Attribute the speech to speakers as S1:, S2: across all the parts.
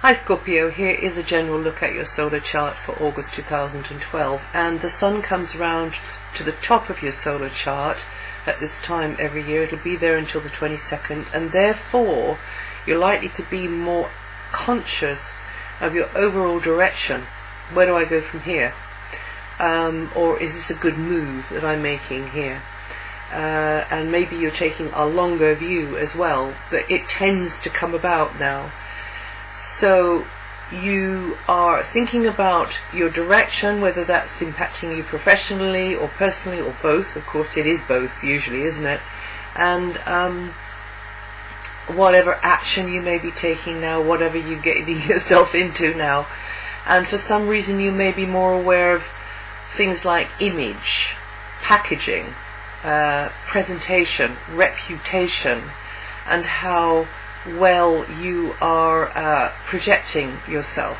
S1: Hi Scorpio, here is a general look at your solar chart for August 2012, and the Sun comes around to the top of your solar chart at this time every year. It'll be there until the 22nd, and therefore you're likely to be more conscious of your overall direction. Where do I go from here? Or is this a good move that I'm making here? And maybe you're taking a longer view as well, but it tends to come about now. So you are thinking about your direction, whether that's impacting you professionally or personally or both. Of course it is both usually, isn't it? And whatever action you may be taking now, whatever you're getting yourself into now. And for some reason you may be more aware of things like image, packaging, presentation, reputation, and how well you are projecting yourself,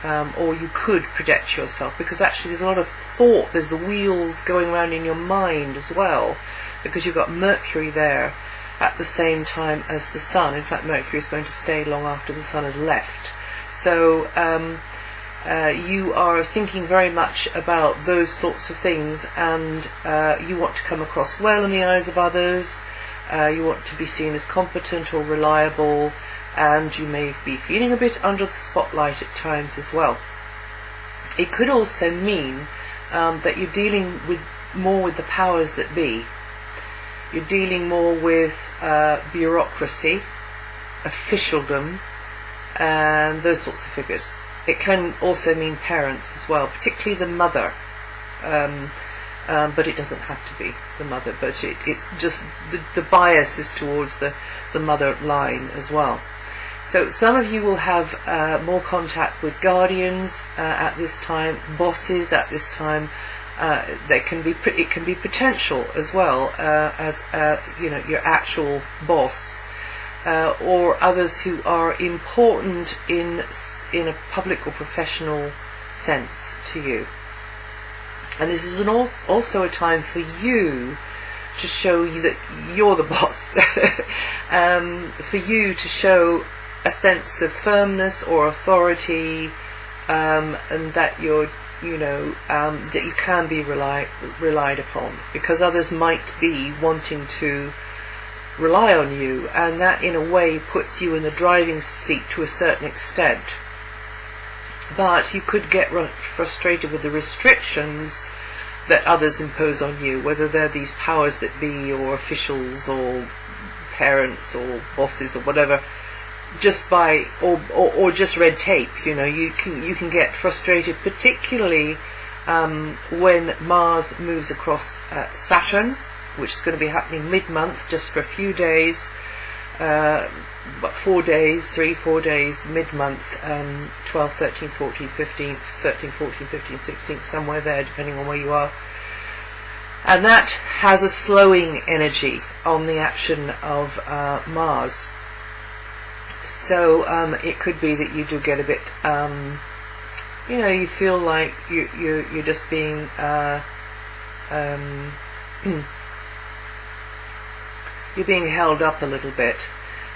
S1: or you could project yourself, because actually there's a lot of thought, there's the wheels going around in your mind as well, because you've got Mercury there at the same time as the Sun. In fact, Mercury is going to stay long after the Sun has left. So you are thinking very much about those sorts of things, and you want to come across well in the eyes of others. You want to be seen as competent or reliable, and you may be feeling a bit under the spotlight at times as well. It could also mean that you're dealing more with the powers that be. You're dealing more with bureaucracy, officialdom, and those sorts of figures. It can also mean parents as well, particularly the mother. But it doesn't have to be the mother, but it's just the bias is towards the mother line as well. So some of you will have more contact with guardians at this time, bosses at this time. It can be potential as well, as your actual boss, or others who are important in a public or professional sense to you. And this is also a time for you to show you that you're the boss, for you to show a sense of firmness or authority, and that you're, that you can be relied upon, because others might be wanting to rely on you, and that in a way puts you in the driving seat to a certain extent. But you could get frustrated with the restrictions that others impose on you, whether they're these powers that be, or officials, or parents, or bosses, or whatever, just by or just red tape. You can get frustrated, particularly when Mars moves across Saturn, which is going to be happening mid-month, just for a few days. But 4 days, 4 days, mid-month, 12th, 13th, 14th, 15th, 13th, 14th, 15th, 16th, somewhere there, depending on where you are. And that has a slowing energy on the action of Mars. So it could be that you do get a bit, you feel like you're just being, you're being held up a little bit.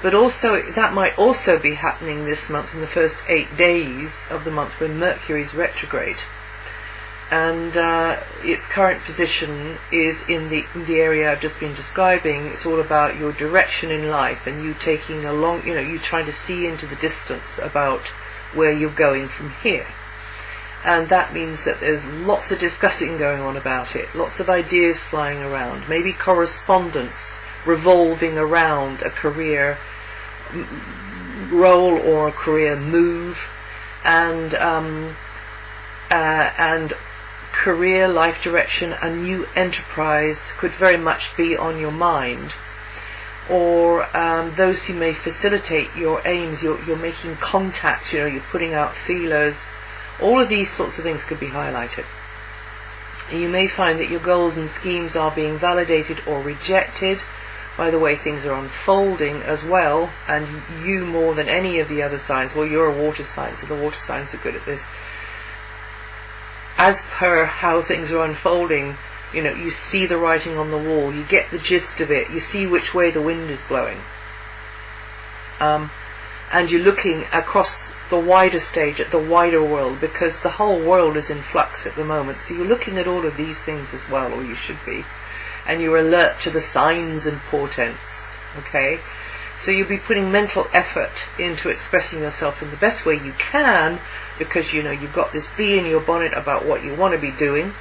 S1: But also, that might also be happening this month in the first 8 days of the month when Mercury is retrograde. And its current position is in the area I've just been describing. It's all about your direction in life, and you taking you trying to see into the distance about where you're going from here. And that means that there's lots of discussing going on about it, lots of ideas flying around, maybe correspondence revolving around a career role or a career move, and career, life direction, a new enterprise could very much be on your mind. Or those who may facilitate your aims, you're making contact, you're putting out feelers. All of these sorts of things could be highlighted. You may find that your goals and schemes are being validated or rejected by the way things are unfolding as well, and you more than any of the other signs. Well, you're a water sign, so the water signs are good at this. As per how things are unfolding, you see the writing on the wall, you get the gist of it, you see which way the wind is blowing. And you're looking across the wider stage, at the wider world, because the whole world is in flux at the moment. So you're looking at all of these things as well, or you should be, and you're alert to the signs and portents. Okay, so you'll be putting mental effort into expressing yourself in the best way you can, because you know you've got this bee in your bonnet about what you want to be doing,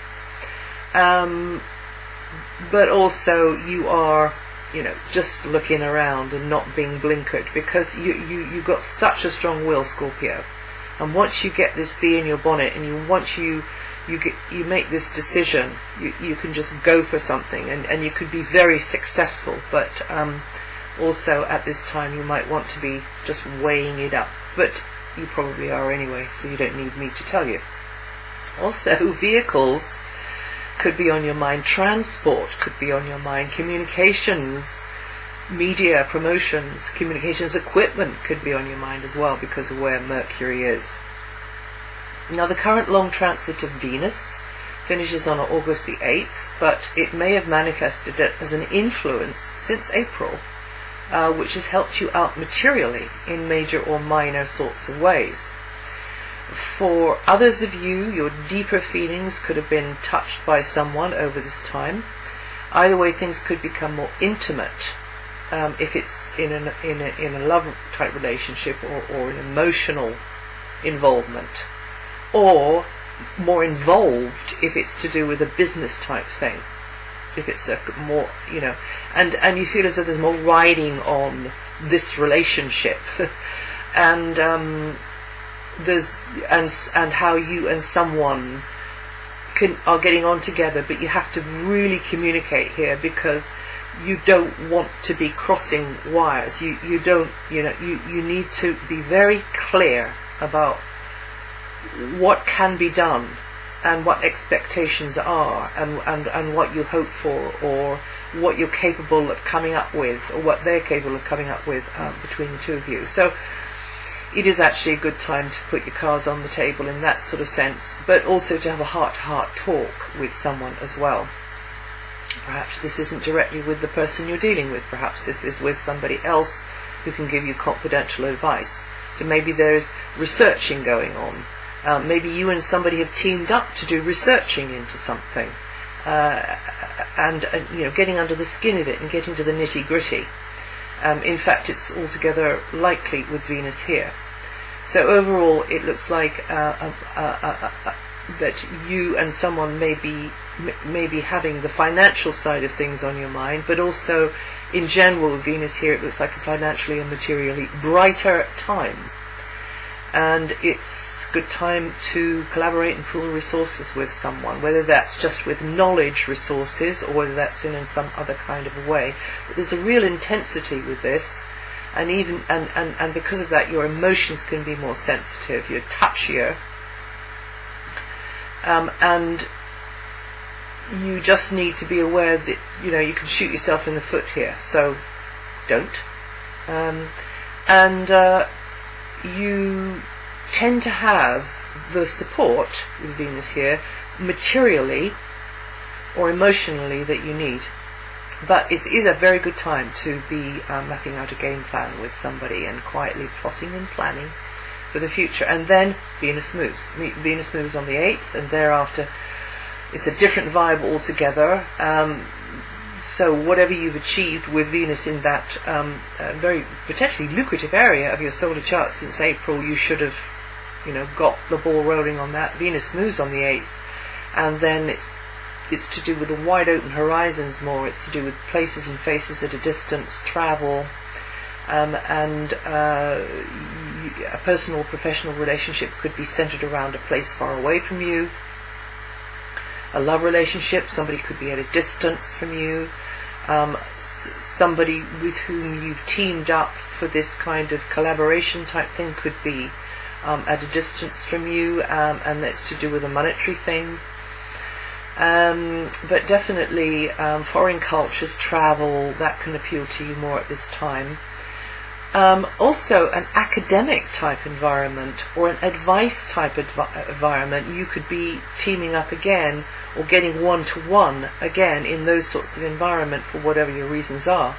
S1: but also you are, you know, just looking around and not being blinkered, because you've got such a strong will, Scorpio. And once you get this bee in your bonnet, and once you make this decision, you can just go for something, and you could be very successful. But also at this time you might want to be just weighing it up, but you probably are anyway, so you don't need me to tell you. Also, vehicles could be on your mind, transport could be on your mind, communications, media, promotions, communications equipment could be on your mind as well, because of where Mercury is. Now, the current long transit of Venus finishes on August the 8th, but it may have manifested it as an influence since April, which has helped you out materially in major or minor sorts of ways. For others of you, your deeper feelings could have been touched by someone over this time. Either way, things could become more intimate, if it's in a love type relationship, or an emotional involvement, or more involved if it's to do with a business type thing. If it's a more, you know, and you feel as though there's more riding on this relationship, and and how you and someone are getting on together, but you have to really communicate here, because you don't want to be crossing wires. You don't, you know, you need to be very clear about what can be done, and what expectations are, and what you hope for, or what you're capable of coming up with, or what they're capable of coming up with, between the two of you. So it is actually a good time to put your cards on the table in that sort of sense, but also to have a heart-to-heart talk with someone as well. Perhaps this isn't directly with the person you're dealing with, perhaps this is with somebody else who can give you confidential advice. So maybe there's researching going on. Maybe you and somebody have teamed up to do researching into something, and you know, getting under the skin of it and getting to the nitty-gritty. In fact, it's altogether likely with Venus here. So overall, it looks like that you and someone may be having the financial side of things on your mind, but also, in general, with Venus here, it looks like a financially and materially brighter time. And it's a good time to collaborate and pool resources with someone, whether that's just with knowledge resources, or whether that's in some other kind of a way. But there's a real intensity with this, and even and because of that, your emotions can be more sensitive, you're touchier, and you just need to be aware that, you know, you can shoot yourself in the foot here, so don't. You tend to have the support with Venus here, materially or emotionally, that you need. But it is a very good time to be mapping out a game plan with somebody, and quietly plotting and planning for the future. And then Venus moves. Venus moves on the 8th, and thereafter it's a different vibe altogether. So whatever you've achieved with Venus in that very potentially lucrative area of your solar chart since April, you should have, you know, got the ball rolling on that. Venus moves on the 8th, and then it's to do with the wide open horizons more. It's to do with places and faces at a distance, travel, and a personal or professional relationship could be centered around a place far away from you. A love relationship, somebody could be at a distance from you, somebody with whom you've teamed up for this kind of collaboration type thing could be at a distance from you, and it's to do with a monetary thing. But definitely foreign cultures, travel, that can appeal to you more at this time. Also an academic type environment, or an advice type environment, you could be teaming up again, or getting one-to-one again in those sorts of environment, for whatever your reasons are.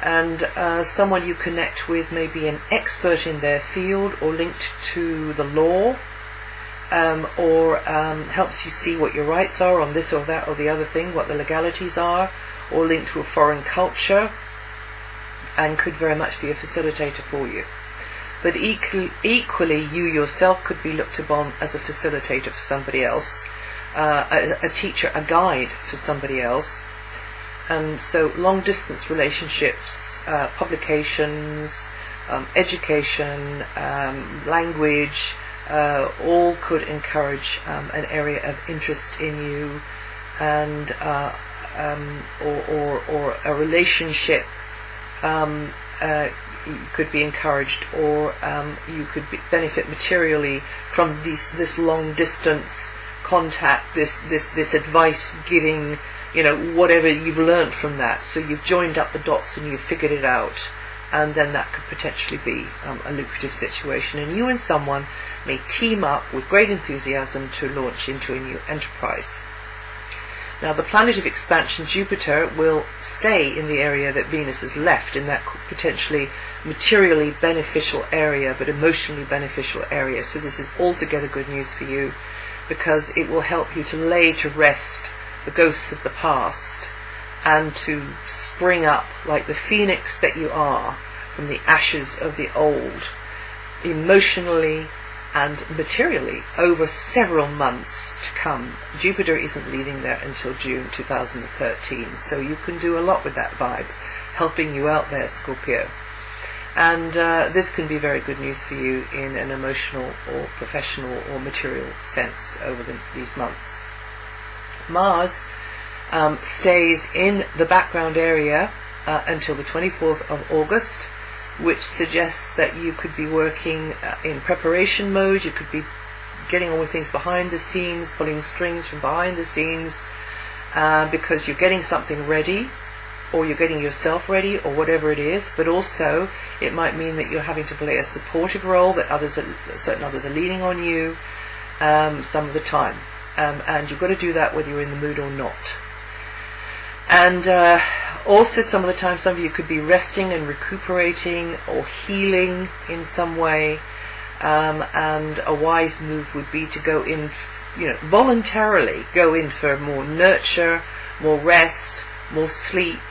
S1: and someone you connect with may be an expert in their field or linked to the law, or helps you see what your rights are on this or that or the other thing, what the legalities are, or linked to a foreign culture, and could very much be a facilitator for you. But equally, you yourself could be looked upon as a facilitator for somebody else, a teacher, a guide for somebody else. And so long distance relationships, publications, education, language, all could encourage an area of interest in you, and or a relationship could be encouraged, or you could benefit materially from this long distance contact, this advice giving, whatever you've learned from that. So you've joined up the dots and you've figured it out, and then that could potentially be a lucrative situation, and you and someone may team up with great enthusiasm to launch into a new enterprise. Now, the planet of expansion, Jupiter, will stay in the area that Venus has left, in that potentially materially beneficial area, but emotionally beneficial area. So this is altogether good news for you, because it will help you to lay to rest the ghosts of the past, and to spring up like the phoenix that you are from the ashes of the old, emotionally and materially, over several months to come. Jupiter isn't leaving there until June 2013, so you can do a lot with that vibe, helping you out there, Scorpio. And this can be very good news for you in an emotional or professional or material sense over these months. Mars stays in the background area until the 24th of August, which suggests that you could be working in preparation mode. You could be getting on with things behind the scenes, pulling strings from behind the scenes, because you're getting something ready, or you're getting yourself ready, or whatever it is. But also it might mean that you're having to play a supportive role, that certain others are leaning on you some of the time, and you've got to do that whether you're in the mood or not. And also some of the time, some of you could be resting and recuperating or healing in some way, and a wise move would be to go in, voluntarily go in for more nurture, more rest, more sleep.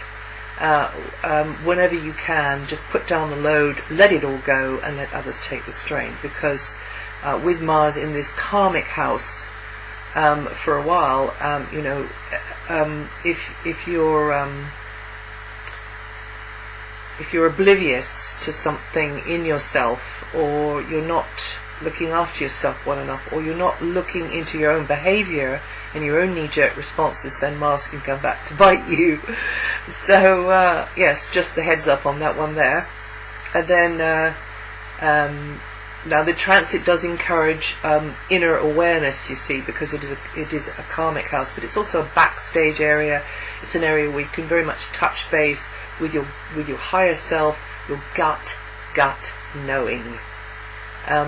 S1: Whenever you can, just put down the load, let it all go, and let others take the strain, because with Mars in this karmic house for a while, if you're oblivious to something in yourself, or you're not looking after yourself well enough, or you're not looking into your own behavior and your own knee-jerk responses, then Mars can come back to bite you. So yes, just the heads up on that one there. And then now the transit does encourage inner awareness, you see, because it is a karmic house, but it's also a backstage area. It's an area where you can very much touch base with your higher self, your gut knowing.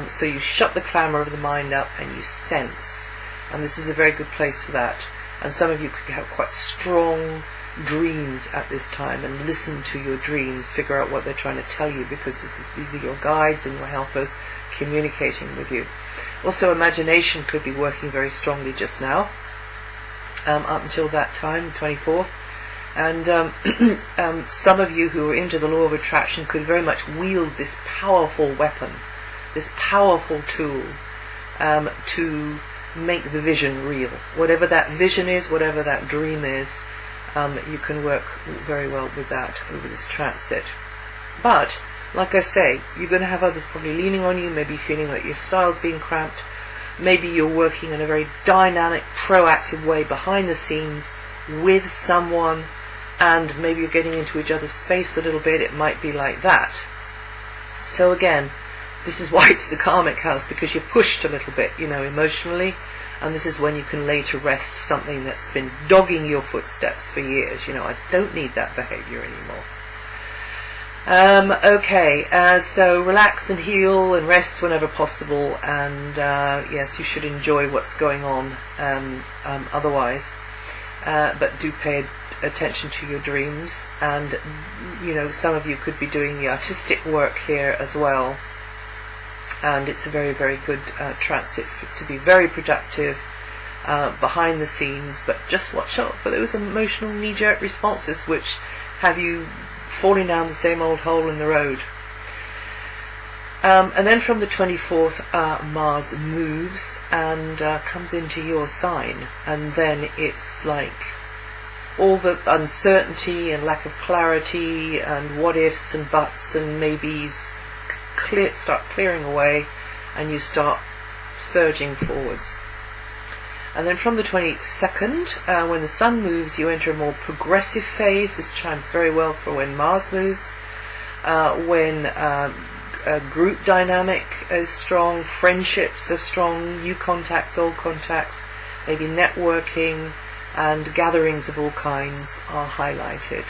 S1: So you shut the clamour of the mind up and you sense, and this is a very good place for that. And some of you could have quite strong dreams at this time, and listen to your dreams, figure out what they're trying to tell you, because these are your guides and your helpers communicating with you. Also, imagination could be working very strongly just now, up until that time, 24th. And some of you who are into the law of attraction could very much wield this powerful weapon, this powerful tool, to make the vision real. Whatever that vision is, whatever that dream is, you can work very well with that over this transit. But, like I say, you're going to have others probably leaning on you, maybe feeling like your style's being cramped. Maybe you're working in a very dynamic, proactive way behind the scenes with someone, and maybe you're getting into each other's space a little bit. It might be like that. So again, this is why it's the karmic house, because you're pushed a little bit, emotionally, and this is when you can lay to rest something that's been dogging your footsteps for years. I don't need that behavior anymore. Okay, so relax and heal and rest whenever possible, and yes, you should enjoy what's going on otherwise, but do pay attention to your dreams, and some of you could be doing the artistic work here as well. And it's a very, very good transit to be very productive behind the scenes, but just watch out for those emotional knee-jerk responses which have you falling down the same old hole in the road. And then from the 24th, Mars moves and comes into your sign, and then it's like all the uncertainty and lack of clarity and what ifs and buts and maybes start clearing away, and you start surging forwards. And then from the 22nd, when the Sun moves, you enter a more progressive phase. This chimes very well for when Mars moves, when a group dynamic is strong, friendships are strong, new contacts, old contacts, maybe networking and gatherings of all kinds are highlighted.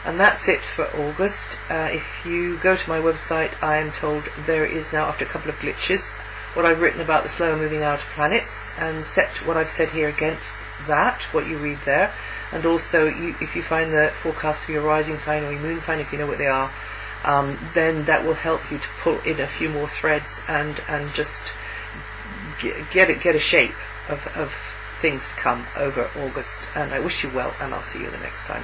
S1: And that's it for August. If you go to my website, I am told there is now, after a couple of glitches, what I've written about the slow moving outer planets, and set what I've said here against that, what you read there. And also, if you find the forecast for your rising sign or your moon sign, if you know what they are, then that will help you to pull in a few more threads and just get a shape of things to come over August. And I wish you well, and I'll see you the next time.